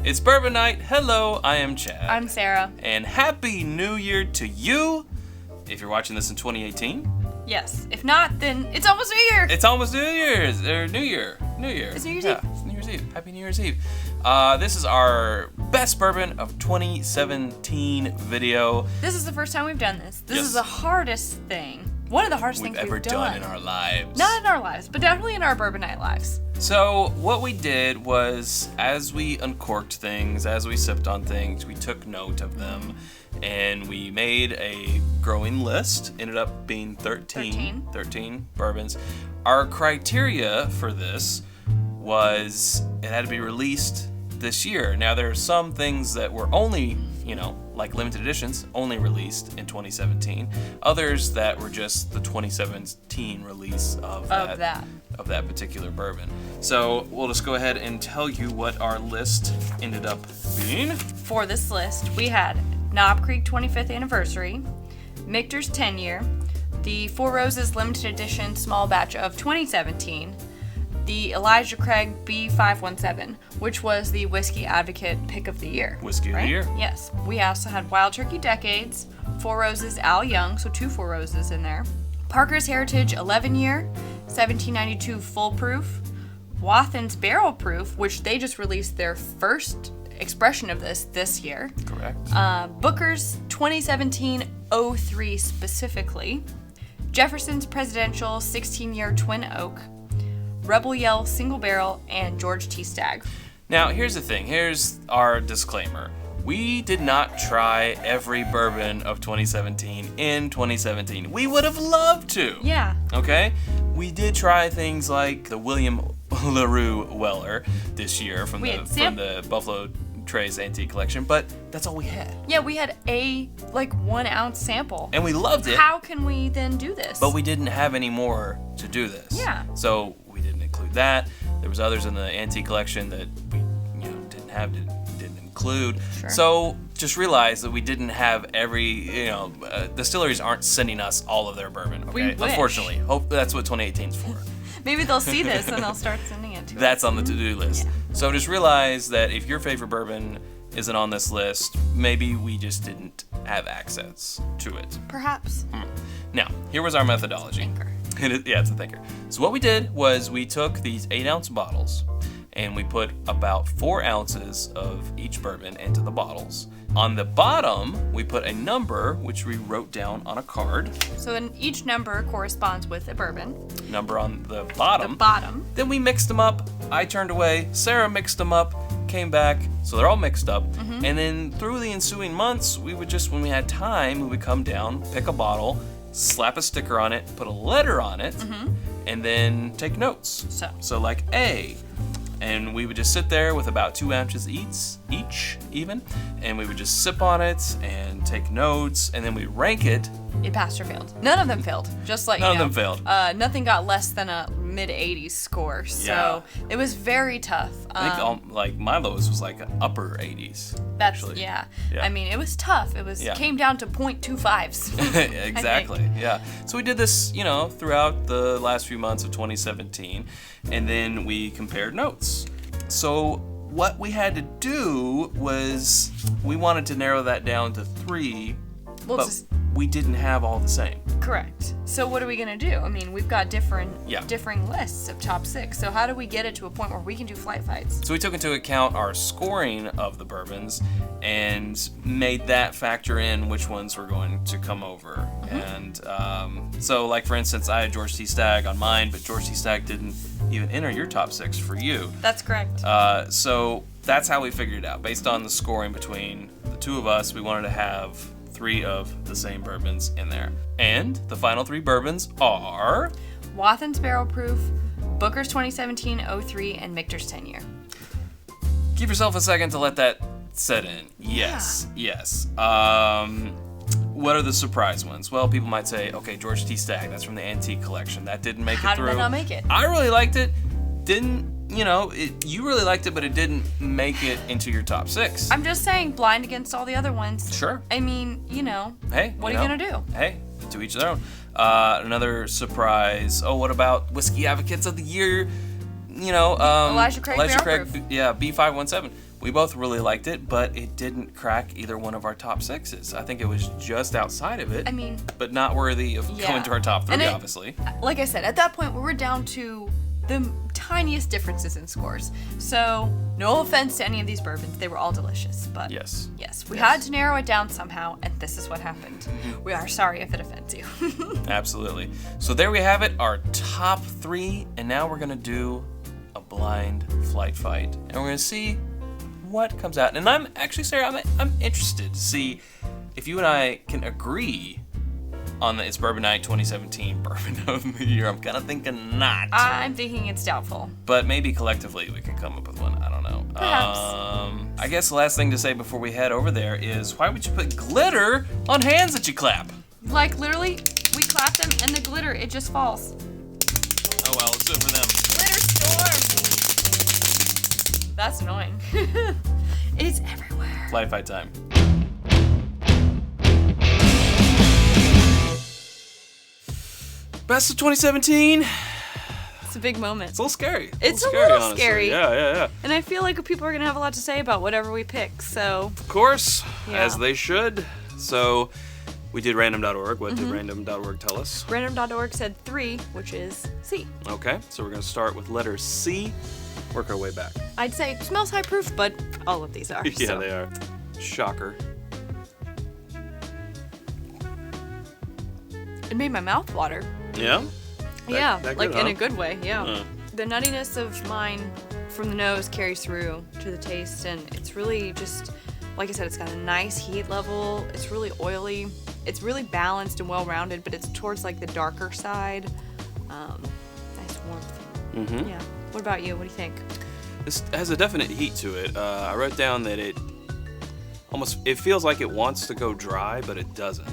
It's Bourbon Night. Hello, I am Chad. I'm Sara. And Happy New Year to you. If you're watching this in 2018. Yes. If not, then it's almost New Year. It's almost New Year's. Or New Year. New Year. It's New Year's Eve. It's New Year's Eve. Happy New Year's Eve. This is our best bourbon of 2017 video. This is the first time we've done this. This Yes. is the hardest thing. One of the hardest things We've ever done in our lives. Not in our lives, but definitely in our Bourbon Night lives. So what we did was, as we uncorked things, as we sipped on things, we took note of them, and we made a growing list. Ended up being 13 bourbons. Our criteria for this was it had to be released this year. Now there are some things that were only, like limited editions, only released in 2017. Others that were just the 2017 release of that particular bourbon. So we'll just go ahead and tell you what our list ended up being. For this list, we had Knob Creek 25th Anniversary, Michter's 10 Year, the Four Roses Limited Edition Small Batch of 2017, the Elijah Craig B517, which was the Whiskey Advocate Pick of the Year. Whiskey of the Year. Yes. We also had Wild Turkey Decades, Four Roses Al Young, so 2 Four Roses in there, Parker's Heritage 11 Year, 1792 Full Proof, Wathen's Barrel Proof, which they just released their first expression of this year. Correct. Booker's 2017 03 specifically, Jefferson's Presidential 16-Year Twin Oak, Rebel Yell Single Barrel, and George T. Stagg. Now, here's the thing. Here's our disclaimer. We did not try every bourbon of 2017 in 2017. We would have loved to. Yeah. Okay? We did try things like the William LaRue Weller this year from the Buffalo Trace Antique Collection, but that's all we had. Yeah, we had a 1 ounce sample. And we loved it. How can we then do this? But we didn't have any more to do this. Yeah. So we didn't include that. There was others in the antique collection that we didn't include. Sure. So just realize that we didn't have every, distilleries aren't sending us all of their bourbon. Okay. We wish. Unfortunately. Hope that's what 2018's for. Maybe they'll see this and they'll start sending it to us. That's on the to-do list. Yeah. So just realize that if your favorite bourbon isn't on this list, maybe we just didn't have access to it. Perhaps. Now, here was our methodology. Thinker. It's a thinker. So what we did was we took these 8-ounce bottles and we put about 4 ounces of each bourbon into the bottles. On the bottom, we put a number, which we wrote down on a card. So each number corresponds with a bourbon. Number on the bottom. The bottom. Then we mixed them up. I turned away. Sarah mixed them up, came back. So they're all mixed up. Mm-hmm. And then through the ensuing months, we would just, when we had time, we would come down, pick a bottle, slap a sticker on it, put a letter on it, and then take notes. So like A. And we would just sit there with about 2 ounces each even, and we would just sip on it and take notes, and then we rank it. It passed or failed. None of them failed. Just like None of them failed. Nothing got less than a mid-80s score. So it was very tough. I think my lowest was like upper 80s. That's actually. yeah. Yeah. I mean, it was tough. It was came down to 0.25s. Exactly. Yeah. So we did this, throughout the last few months of 2017, and then we compared notes. So what we had to do was we wanted to narrow that down to 3, but we didn't have all the same. Correct. So what are we gonna do? I mean, we've got differing lists of top 6. So how do we get it to a point where we can do flight fights? So we took into account our scoring of the bourbons and made that factor in which ones were going to come over. And so, like for instance, I had George T. Stagg on mine, but George T. Stagg didn't even enter your top 6 for you. That's correct. So that's how we figured it out. Based on the scoring between the two of us, we wanted to have 3 of the same bourbons in there. And the final 3 bourbons are Wathen's Barrel Proof, Booker's 2017 03, and Michter's 10 Year. Give yourself a second to let that set in. Yes. What are the surprise ones? Well, people might say, okay, George T. Stagg, that's from the Antique Collection. That didn't make it through. How did that not make it? I really liked it. You really liked it, but it didn't make it into your top 6. I'm just saying, blind against all the other ones. Sure. I mean, Hey, what are you going to do? Hey, to each their own. Another surprise. Oh, what about Whiskey Advocates of the Year? Elijah Craig Barrel Proof. Yeah, B517. We both really liked it, but it didn't crack either one of our top 6s. I think it was just outside of it. I mean, but not worthy of going to our top 3, obviously. Like I said, at that point, we were down to the tiniest differences in scores. So, no offense to any of these bourbons. They were all delicious. But yes, we had to narrow it down somehow, and this is what happened. We are sorry if it offends you. Absolutely. So there we have it, our top 3. And now we're going to do a blind flight fight. And we're going to see what comes out. And I'm actually, Sarah, I'm interested to see if you and I can agree on the It's Bourbon Night 2017 Bourbon of the Year. I'm kind of thinking not. I'm thinking it's doubtful. But maybe collectively we could come up with one. I don't know. Perhaps. I guess the last thing to say before we head over there is, why would you put glitter on hands that you clap? Like, literally, we clap them and the glitter, it just falls. Oh well, let's do it for them. Glitter storm! That's annoying. It's everywhere. Flight fight time. Best of 2017. It's a big moment. It's a little scary. It's a little honestly. scary. Yeah. And I feel like people are going to have a lot to say about whatever we pick, so. Of course, Yeah. as they should. So, we did random.org. What did random.org tell us? Random.org said 3, which is C. Okay, so we're going to start with letter C, work our way back. I'd say it smells high proof, but all of these are. Yeah, so. they are. Shocker. It made my mouth water. Yeah? That like good, in huh? a good way, yeah. Uh. The nuttiness of mine from the nose carries through to the taste, and it's really just, like I said, it's got a nice heat level. It's really oily. It's really balanced and well-rounded, but it's towards like the darker side. Nice warmth. Mm-hmm. Yeah. What about you? What do you think? This has a definite heat to it. I wrote down that it feels like it wants to go dry, but it doesn't.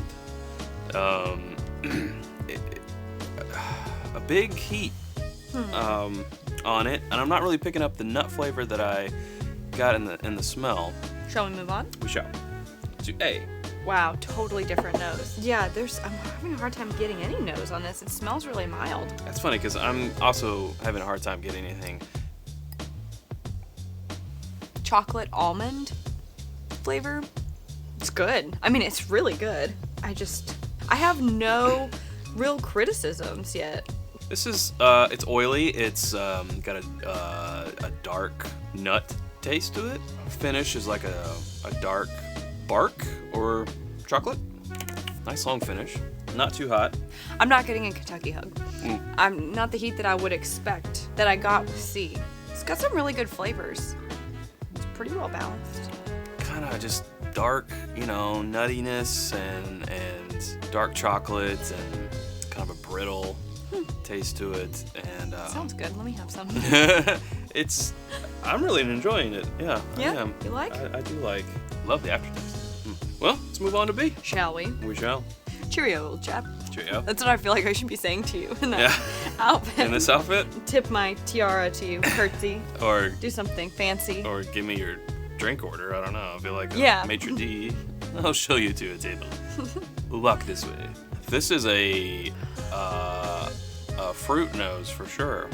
A big heat on it, and I'm not really picking up the nut flavor that I got in the smell. Shall we move on? We shall. To A. Wow, totally different nose. Yeah, I'm having a hard time getting any nose on this. It smells really mild. That's funny because I'm also having a hard time getting anything. Chocolate almond flavor. It's good. I mean, it's really good. I have no real criticisms yet. This is it's oily. It's got a dark nut taste to it. Finish is like a dark bark or chocolate. Nice long finish. Not too hot. I'm not getting a Kentucky hug. I'm not the heat that I would expect that I got with C. It's got some really good flavors. It's pretty well balanced. Kind of just dark, nuttiness and dark chocolate and kind of a brittle taste to it. And Sounds good. Let me have some. I'm really enjoying it. Yeah, Yeah? I am. You like? I do like. Love the aftertaste. Well, let's move on to B. Shall we? We shall. Cheerio, old chap. Cheerio. That's what I feel like I should be saying to you in that outfit. In this outfit? Tip my tiara to you, curtsy. Or Do something fancy. Or give me your drink order. I don't know. I feel like a Yeah. maitre d'. I'll show you to a table. Walk this way. This is a fruit nose for sure.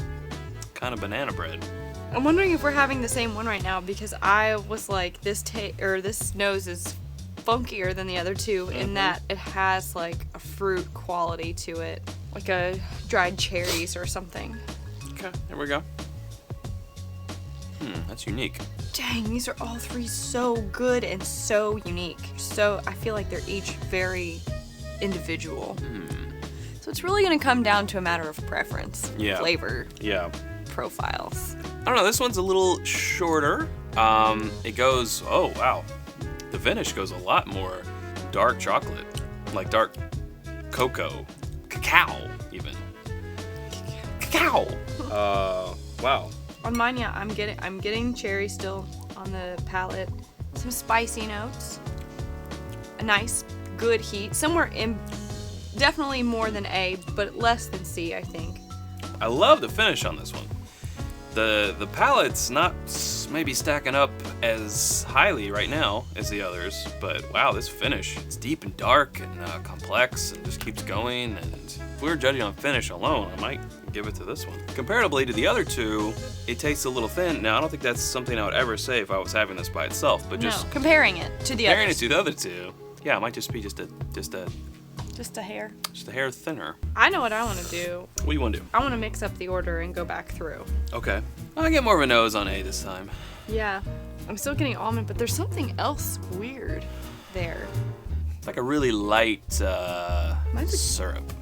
Kind of banana bread. I'm wondering if we're having the same one right now because I was like, this nose is funkier than the other two in that it has like a fruit quality to it, like a dried cherries or something. Okay, there we go. That's unique. Dang, these are all 3 so good and so unique. So I feel like they're each very individual. So it's really gonna come down to a matter of preference, Yeah. flavor, Yeah. profiles. I don't know. This one's a little shorter. It goes. Oh wow. The finish goes a lot more dark chocolate, like dark cocoa, cacao even. Cacao. Wow. On mine, yeah, I'm getting cherry still on the palate. Some spicy notes. A nice, good heat. Somewhere in, definitely more than A, but less than C, I think. I love the finish on this one. The palate's not maybe stacking up as highly right now as the others, but wow, this finish, it's deep and dark and complex and just keeps going. And if we were judging on finish alone, I might give it to this one. Comparatively to the other two, it tastes a little thin. Now, I don't think that's something I would ever say if I was having this by itself, but just comparing it to the comparing others. it to the other two, yeah, it might just be just a hair. Just a hair thinner. I know what I want to do. What do you want to do? I want to mix up the order and go back through. Okay. I get more of a nose on A this time. Yeah. I'm still getting almond, but there's something else weird there. It's like a really light syrup.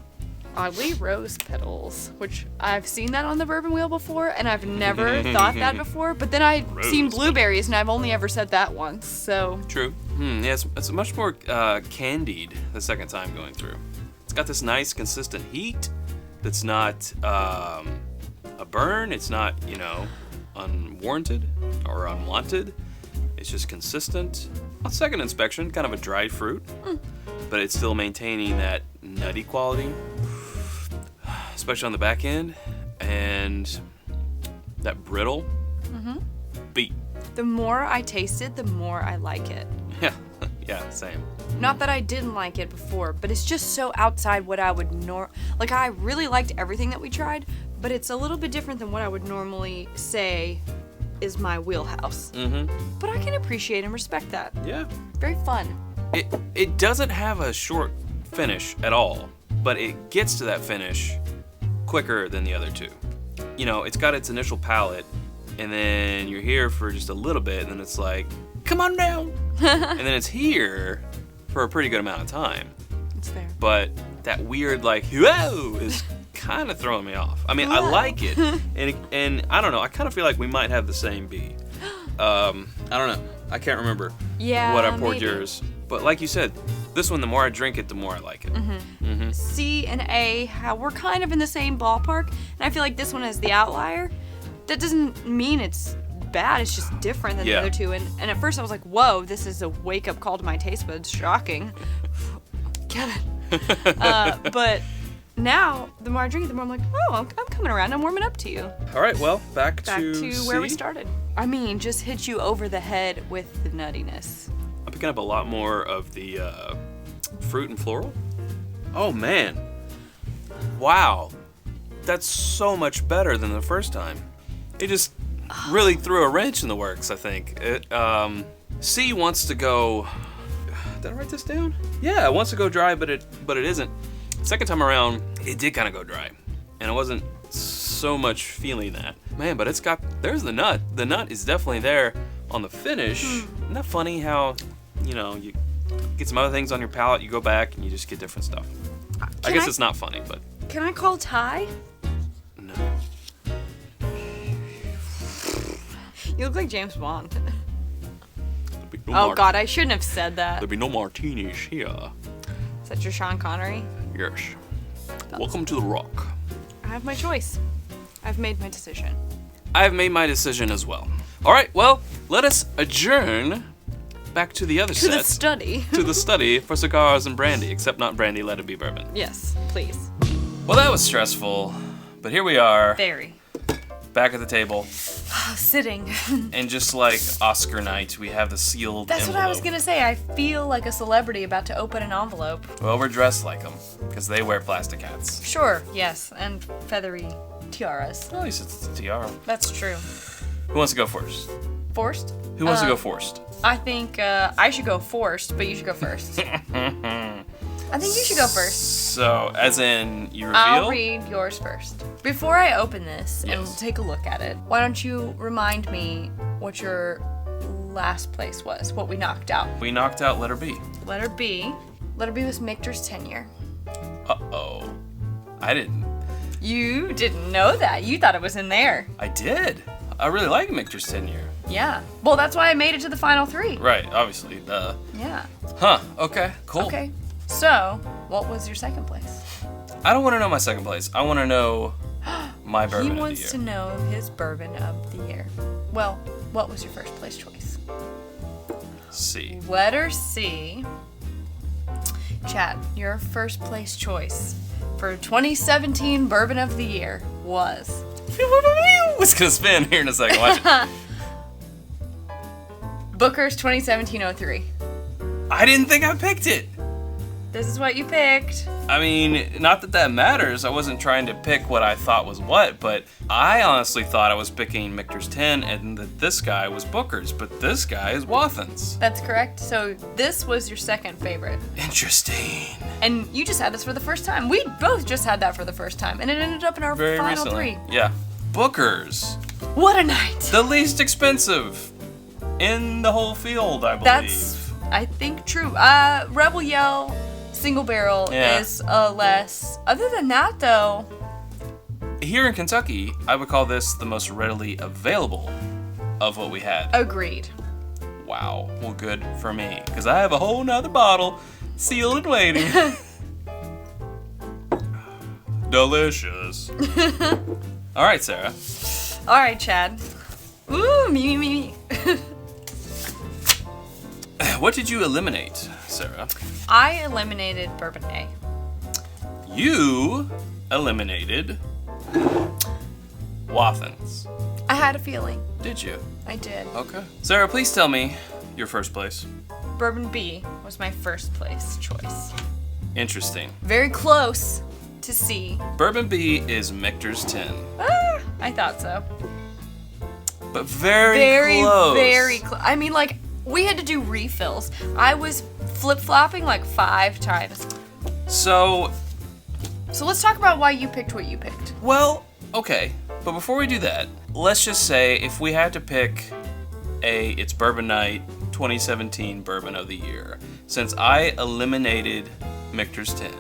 Oddly, rose petals, which I've seen that on the bourbon wheel before, and I've never thought that before. But then I've seen blueberries, and I've only ever said that once, so. True. Yeah, it's much more candied the second time going through. It's got this nice, consistent heat that's not a burn. It's not, unwarranted or unwanted. It's just consistent. On second inspection, kind of a dried fruit, but it's still maintaining that nutty quality, especially on the back end, and that brittle beat. The more I taste it, the more I like it. Yeah, same. Not that I didn't like it before, but it's just so outside what I would like. I really liked everything that we tried, but it's a little bit different than what I would normally say is my wheelhouse. But I can appreciate and respect that. Yeah. Very fun. It doesn't have a short finish at all, but it gets to that finish quicker than the other two. It's got its initial palate, and then you're here for just a little bit, and then it's like, come on down. And then it's here for a pretty good amount of time. It's fair. But that weird, whoa, is kind of throwing me off. I mean, I like it. And I don't know, I kind of feel like we might have the same B. I don't know. I can't remember what I poured yours. But like you said, this one, the more I drink it, the more I like it. C and A, we're kind of in the same ballpark, and I feel like this one is the outlier. That doesn't mean it's bad, it's just different than the other two. And at first I was like, whoa, this is a wake-up call to my taste buds. Shocking. Kevin. But now, the more I drink it, the more I'm like, oh, I'm coming around. I'm warming up to you. All right, well, back to where we C. started. I mean, just hit you over the head with the nuttiness. I'm picking up a lot more of the fruit and floral. Oh, man. Wow. That's so much better than the first time. It just really threw a wrench in the works, I think. C wants to go... Did I write this down? Yeah, it wants to go dry, but it isn't. Second time around, it did kind of go dry. And I wasn't so much feeling that. Man, but there's the nut. The nut is definitely there on the finish. Isn't that funny how, you get some other things on your palate, you go back, and you just get different stuff. I guess it's not funny, but... Can I call Ty? No. You look like James Bond. No God, I shouldn't have said that. There'll be no martinis here. Is that your Sean Connery? Yes. Welcome to the Rock. I have my choice. I've made my decision. I've made my decision as well. All right, well, let us adjourn back to the other set. To the study. To the study for cigars and brandy, except not brandy, let it be bourbon. Yes, please. Well, that was stressful, but here we are. Very. Back at the table. Sitting. And just like Oscar night, we have the sealed That's envelope. what I was gonna say. I feel like a celebrity about to open an envelope. Well, we're dressed like them, because they wear plastic hats. Sure, yes, and feathery tiaras. Well, at least it's a tiara. That's true. Who wants to go first? Forced? Who wants to go first? I think I should go forced, but you should go first. I think you should go first. So, as in, you reveal? I'll read yours first. Before I open this and take a look at it, why don't you remind me what your last place was, what we knocked out? We knocked out letter B. Letter B. Letter B was Michter's tenure. Uh-oh. I didn't. You didn't know that. You thought it was in there. I did. I really like Michter's tenure. Yeah. Well, that's why I made it to the final three. Right, obviously. Duh. Yeah. Huh, okay, cool. Okay. So, what was your second place? I don't want to know my second place. I want to know my bourbon of the year. He wants to know his bourbon of the year. Well, what was your first place choice? C. Letter C. Chat, your first place choice for 2017 bourbon of the year was... It's gonna spin here in a second. Watch it. Booker's 2017-03. I didn't think I picked it. This is what you picked. I mean, not that that matters. I wasn't trying to pick what I thought was what, but I honestly thought I was picking Michter's 10 and that this guy was Booker's, but this guy is Wathen's. That's correct. So this was your second favorite. Interesting. And you just had this for the first time. We both just had that for the first time, and it ended up in our Very final recently. 3. Yeah. Booker's. What a night. The least expensive in the whole field, I believe. That's, I think, true. Rebel Yell single barrel is less. Other than that, though, here in Kentucky, I would call this the most readily available of what we had. agreed. Wow. Well, good for me, because I have a whole nother bottle sealed and waiting. Delicious. All right, Sarah. All right, Chad. Ooh, me. What did you eliminate, Sarah? I eliminated Bourbon A. You eliminated Wathen's. I had a feeling. Did you? I did. Okay. Sarah, please tell me your first place. Bourbon B was my first place choice. Interesting. Very close to C. Bourbon B is Michter's 10. I thought so. But very close. Very close. I mean, like, we had to do refills. I was flip-flopping like 5 times. So let's talk about why you picked what you picked. well, okay. But before we do that, let's just say if we had to pick It's Bourbonnight 2017 Bourbon of the Year, since I eliminated Michter's 10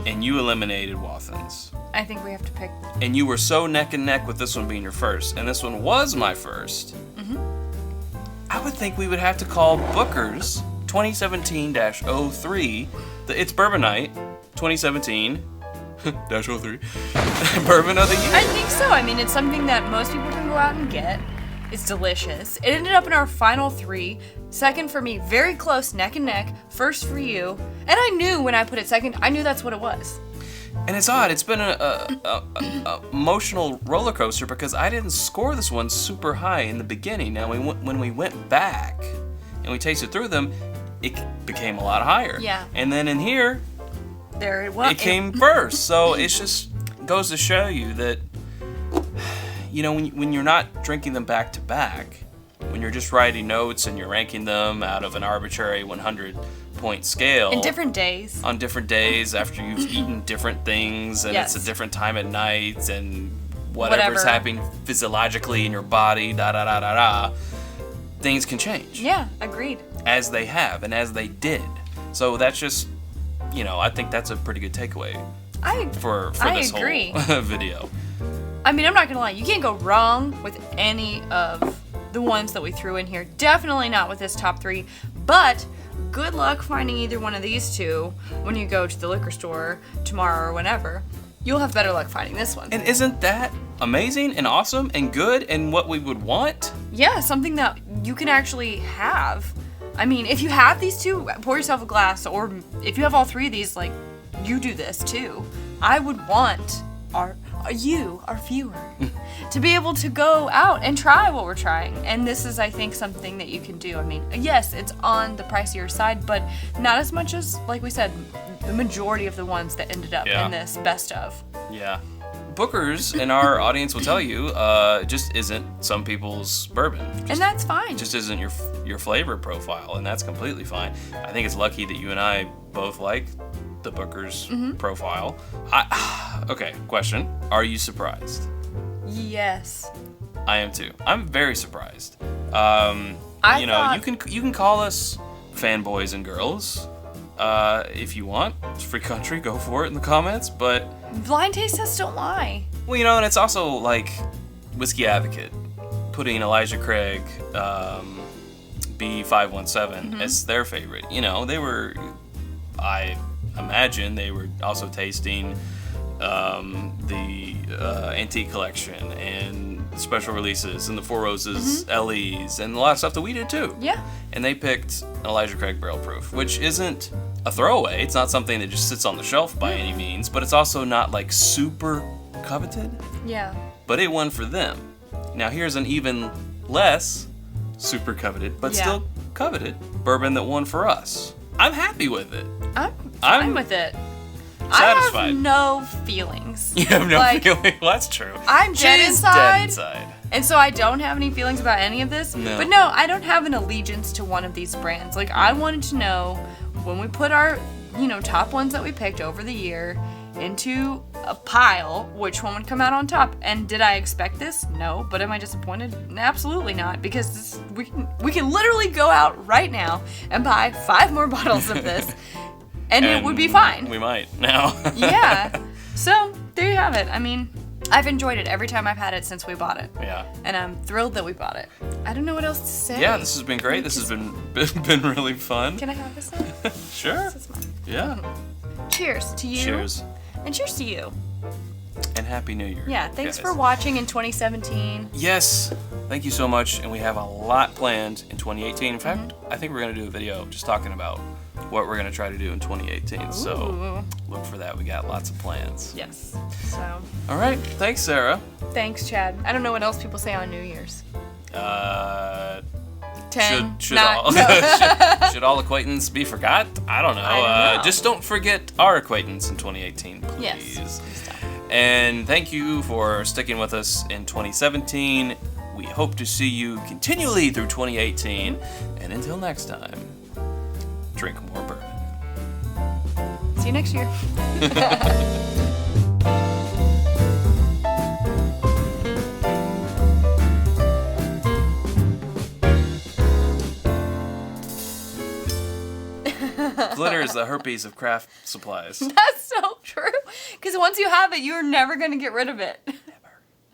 and you eliminated Wathen's, I think we have to pick. and you were so neck and neck with this one being your first, and this one was my first, I would think we would have to call Booker's 2017-03 the It's Bourbonnight 2017 -03 Bourbon of the Year. I think so. I mean, it's something that most people can go out and get. It's delicious. It ended up in our final 3. Second for me, very close, neck and neck. First for you. And I knew when I put it second, I knew that's what it was. And it's odd. It's been a emotional roller coaster because I didn't score this one super high in the beginning. Now, when we went back and we tasted through them, it became a lot higher. Yeah. And then in here, There it was. it came first. So it just goes to show you that, you know, when you're not drinking them back to back, when you're just writing notes and you're ranking them out of an arbitrary 100-point scale. In different days. On different days after you've eaten different things and Yes. it's a different time at night and whatever's Whatever. happening physiologically in your body, things can change. Yeah, agreed. As they have and as they did. So that's just, you know, I think that's a pretty good takeaway for I this agree. whole video. I mean, I'm not gonna lie, you can't go wrong with any of the ones that we threw in here. Definitely not with this top 3, but good luck finding either one of these two when you go to the liquor store tomorrow or whenever. You'll have better luck finding this one. And isn't that amazing and awesome and good and what we would want? Yeah, something that you can actually have. I mean, if you have these two, pour yourself a glass, or if you have all 3 of these, like, you do this too. I would want our viewer, to be able to go out and try what we're trying. And this is, I think, something that you can do. I mean, yes, it's on the pricier side, but not as much as, like we said, the majority of the ones that ended up in this best of. Yeah. Booker's in our audience will tell you just isn't some people's bourbon. And that's fine. Just isn't your flavor profile, and that's completely fine. I think it's lucky that you and I both like the Booker's profile. Okay, question. Are you surprised? Yes. I am too. I'm very surprised. You can call us fanboys and girls if you want. It's free country. Go for it in the comments. But Blind taste tests don't lie. well, you know, and it's also like Whiskey Advocate putting Elijah Craig B517 as their favorite. You know, I imagine they were also tasting the antique collection and special releases and the Four Roses LEs and a lot of stuff that we did too. Yeah. And they picked an Elijah Craig Barrel Proof, which isn't a throwaway. It's not something that just sits on the shelf by any means, but it's also not like super coveted. Yeah. But it won for them. Now here's an even less super coveted, but Yeah. still coveted bourbon that won for us. I'm happy with it. I'm fine with it. I Satisfied. have no feelings. You have no Like, feeling. Well, that's true. I'm dead She's inside. dead inside. And so I don't have any feelings about any of this. No. But no, I don't have an allegiance to one of these brands. Like, I wanted to know when we put our, top ones that we picked over the year into a pile, which one would come out on top. And did I expect this? No. But am I disappointed? Absolutely not. Because we can literally go out right now and buy 5 more bottles of this. And it would be fine. We might now. Yeah. So, there you have it. I mean, I've enjoyed it every time I've had it since we bought it. Yeah. And I'm thrilled that we bought it. I don't know what else to say. Yeah, this has been great. This has been really fun. Can I have this now? Sure. This is mine. Yeah. Cheers to you. Cheers. And cheers to you. And Happy New Year. Yeah, thanks guys. for watching in 2017. Yes. Thank you so much. And we have a lot planned in 2018. In fact, Mm-hmm. I think we're going to do a video just talking about what we're going to try to do in 2018. So Ooh. look for that. We got lots of plans. Yes. So, All right. Thanks, Sarah. thanks, Chad. I don't know what else people say on New Year's. 10. Should nine- all no. should all acquaintance be forgot? I don't know. I don't know. Just don't forget our acquaintance in 2018, please. Yes. Please don't. And thank you for sticking with us in 2017. We hope to see you continually through 2018. And until next time, drink more bourbon. See you next year. Glitter is the herpes of craft supplies. That's so true. Because once you have it, you're never going to get rid of it.